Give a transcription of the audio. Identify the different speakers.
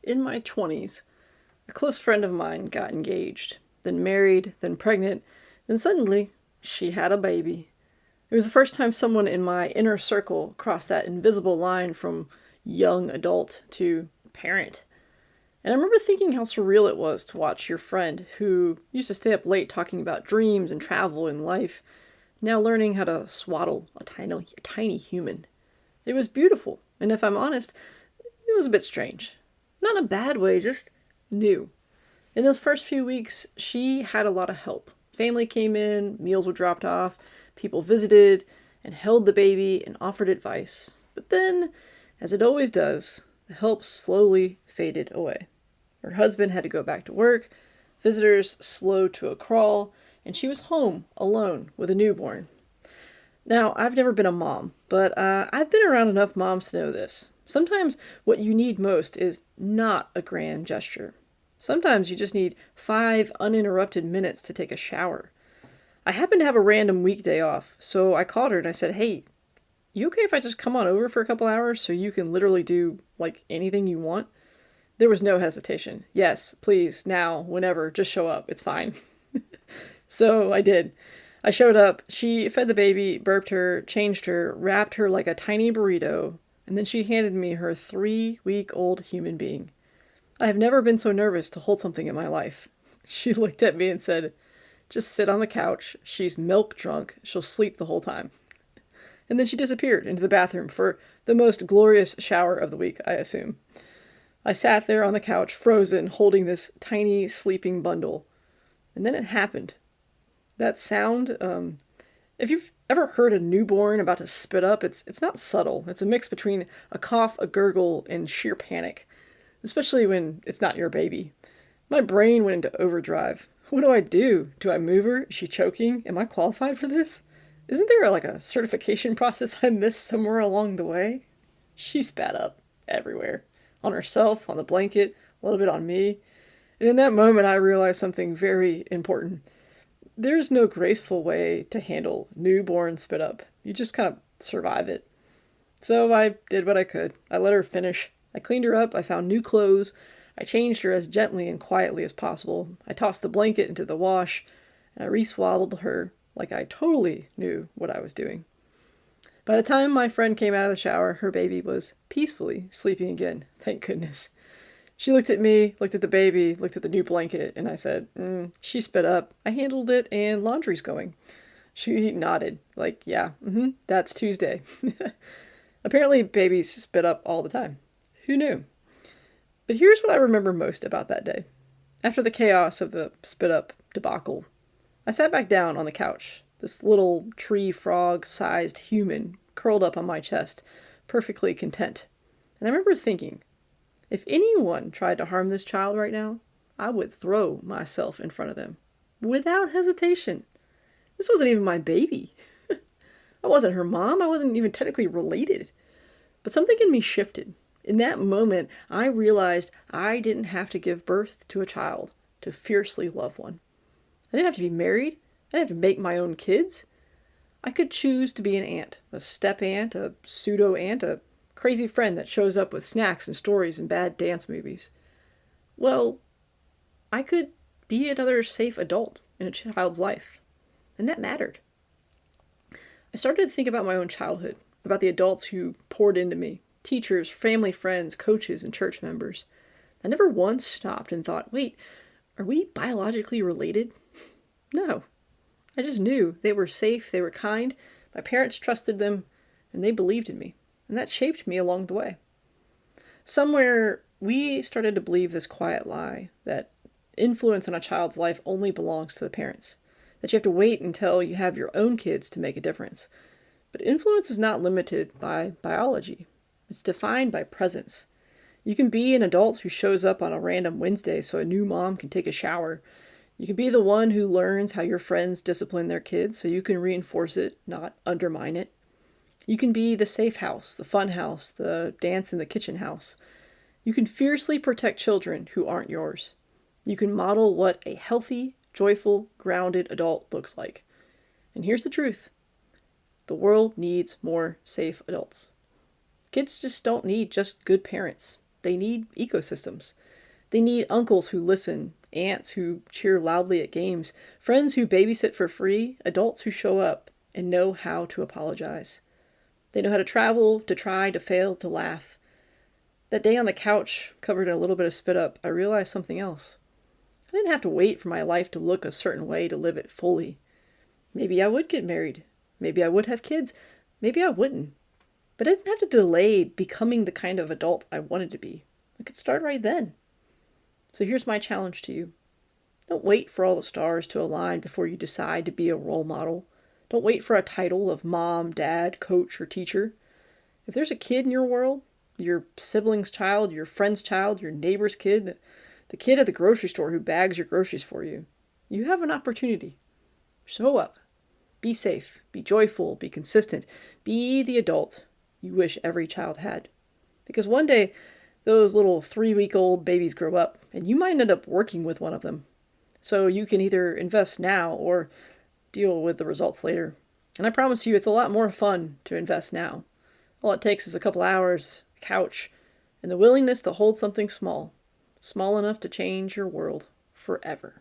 Speaker 1: in my 20s, a close friend of mine got engaged, then married, then pregnant, then suddenly she had a baby. It was the first time someone in my inner circle crossed that invisible line from young adult to parent. And I remember thinking how surreal it was to watch your friend, who used to stay up late talking about dreams and travel and life, now learning how to swaddle a tiny human. It was beautiful, and if I'm honest, it was a bit strange. Not in a bad way, just new. In those first few weeks, she had a lot of help. Family came in, meals were dropped off, people visited and held the baby and offered advice. But then, as it always does, the help slowly faded away. Her husband had to go back to work, visitors slowed to a crawl, and she was home alone with a newborn. Now, I've never been a mom, but I've been around enough moms to know this. Sometimes what you need most is not a grand gesture. Sometimes you just need 5 uninterrupted minutes to take a shower. I happened to have a random weekday off, so I called her and I said, "Hey, you okay if I just come on over for a couple hours so you can literally do, like, anything you want?" There was no hesitation. "Yes, please, now, whenever, just show up. It's fine." So I did. I showed up. She fed the baby, burped her, changed her, wrapped her like a tiny burrito, and then she handed me her 3-week-old human being. I have never been so nervous to hold something in my life. She looked at me and said, "Just sit on the couch. She's milk drunk. She'll sleep the whole time." And then she disappeared into the bathroom for the most glorious shower of the week, I assume. I sat there on the couch, frozen, holding this tiny sleeping bundle. And then it happened. That sound, if you've ever heard a newborn about to spit up, it's not subtle. It's a mix between a cough, a gurgle, and sheer panic, especially when it's not your baby. My brain went into overdrive. What do I do? Do I move her? Is she choking? Am I qualified for this? Isn't there like a certification process I missed somewhere along the way? She spat up everywhere. On herself, on the blanket, a little bit on me. And in that moment, I realized something very important. There's no graceful way to handle newborn spit up. You just kind of survive it. So I did what I could. I let her finish. I cleaned her up. I found new clothes. I changed her as gently and quietly as possible. I tossed the blanket into the wash, and I re-swaddled her like I totally knew what I was doing. By the time my friend came out of the shower, her baby was peacefully sleeping again. Thank goodness. She looked at me, looked at the baby, looked at the new blanket, and I said, "She spit up. I handled it, and laundry's going." She nodded, like, "Yeah, that's Tuesday." Apparently, babies spit up all the time. Who knew? But here's what I remember most about that day. After the chaos of the spit up debacle, I sat back down on the couch, this little tree frog-sized human curled up on my chest, perfectly content. And I remember thinking, if anyone tried to harm this child right now, I would throw myself in front of them. Without hesitation. This wasn't even my baby. I wasn't her mom. I wasn't even technically related. But something in me shifted. In that moment, I realized I didn't have to give birth to a child to fiercely love one. I didn't have to be married. I didn't have to make my own kids. I could choose to be an aunt, a step aunt, a pseudo aunt, a crazy friend that shows up with snacks and stories and bad dance movies. Well, I could be another safe adult in a child's life. And that mattered. I started to think about my own childhood, about the adults who poured into me, teachers, family friends, coaches, and church members. I never once stopped and thought, wait, are we biologically related? No. I just knew they were safe, they were kind, my parents trusted them, and they believed in me. And that shaped me along the way. Somewhere, we started to believe this quiet lie that influence on a child's life only belongs to the parents, that you have to wait until you have your own kids to make a difference. But influence is not limited by biology. It's defined by presence. You can be an adult who shows up on a random Wednesday so a new mom can take a shower. You can be the one who learns how your friends discipline their kids so you can reinforce it, not undermine it. You can be the safe house, the fun house, the dance in the kitchen house. You can fiercely protect children who aren't yours. You can model what a healthy, joyful, grounded adult looks like. And here's the truth. The world needs more safe adults. Kids just don't need just good parents. They need ecosystems. They need uncles who listen, aunts who cheer loudly at games, friends who babysit for free, adults who show up and know how to apologize. They know how to travel, to try, to fail, to laugh. That day on the couch, covered in a little bit of spit up, I realized something else. I didn't have to wait for my life to look a certain way to live it fully. Maybe I would get married. Maybe I would have kids. Maybe I wouldn't. But I didn't have to delay becoming the kind of adult I wanted to be. I could start right then. So here's my challenge to you. Don't wait for all the stars to align before you decide to be a role model. Don't wait for a title of mom, dad, coach, or teacher. If there's a kid in your world, your sibling's child, your friend's child, your neighbor's kid, the kid at the grocery store who bags your groceries for you, you have an opportunity. Show up. Be safe. Be joyful. Be consistent. Be the adult you wish every child had. Because one day, those little 3-week-old babies grow up, and you might end up working with one of them. So you can either invest now or deal with the results later. And I promise you, it's a lot more fun to invest now. All it takes is a couple hours, a couch, and the willingness to hold something small, small enough to change your world forever.